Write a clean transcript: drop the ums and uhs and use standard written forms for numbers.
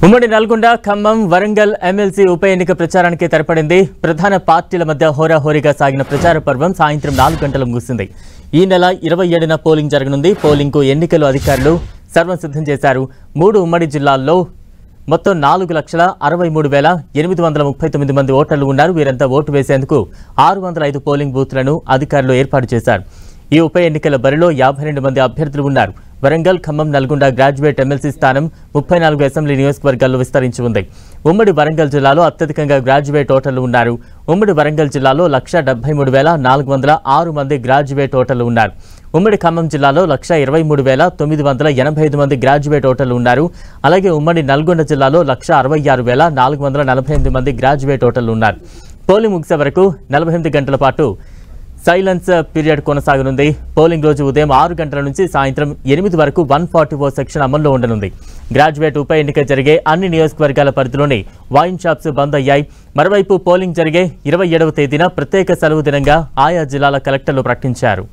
ఉమ్మడి నల్గొండ ఖమ్మం వరంగల్ ఎమ్మెల్సీ ఉప ఎన్నిక ప్రచారానికి తెరపడింది. ప్రధాన పార్టీల మధ్య హోరాహోరీగా సాగిన ప్రచార పర్వం సాయంత్రం 4 గంటలు ముగిసింది. ఈ నెల 27న పోలింగ్ జరగనుంది. పోలింగ్కు ఎన్నికల అధికారులు సర్వం సిద్ధం చేశారు. 3 ఉమ్మడి జిల్లాల్లో మొత్తం 4,63,839 మంది ఓటర్లు ఉన్నారు. వీరంతా ఓటు వేసేందుకు 605 పోలింగ్ బూత్లను అధికారులు ఏర్పాటు చేశారు. ఈ ఉప ఎన్నికల బరిలో 52 మంది అభ్యర్థులు ఉన్నారు. వరంగల్, ఖమ్మం, నల్గొండ గ్రాడ్యుయేట్ ఎమ్మెల్సీ స్థానం 34 అసెంబ్లీ నియోజకవర్గాల్లో విస్తరించి ఉంది. ఉమ్మడి వరంగల్ జిల్లాలో అత్యధికంగా గ్రాడ్యుయేట్ ఓటర్లు ఉన్నారు. ఉమ్మడి వరంగల్ జిల్లాలో 173,406 మంది గ్రాడ్యుయేట్ ఓటర్లు ఉన్నారు. ఉమ్మడి ఖమ్మం జిల్లాలో 123,985 మంది గ్రాడ్యుయేట్ ఓటర్లు ఉన్నారు. అలాగే ఉమ్మడి నల్గొండ జిల్లాలో 166,448 మంది గ్రాడ్యుయేట్ ఓటర్లు ఉన్నారు. పోలింగ్ ముగిసే వరకు 48 గంటల పాటు సైలెన్స్ పీరియడ్ కొనసాగనుంది. పోలింగ్ రోజు ఉదయం 6 గంటల నుంచి సాయంత్రం 8 వరకు 144 సెక్షన్ అమల్లో ఉండనుంది. గ్రాడ్యుయేట్ ఉప ఎన్నిక జరిగే అన్ని నియోజకవర్గాల పరిధిలోని వైన్ షాప్స్ బంద్ అయ్యాయి. మరోవైపు పోలింగ్ జరిగే 27వ తేదీన ప్రత్యేక సెలవు దినంగా ఆయా జిల్లాల కలెక్టర్లు ప్రకటించారు.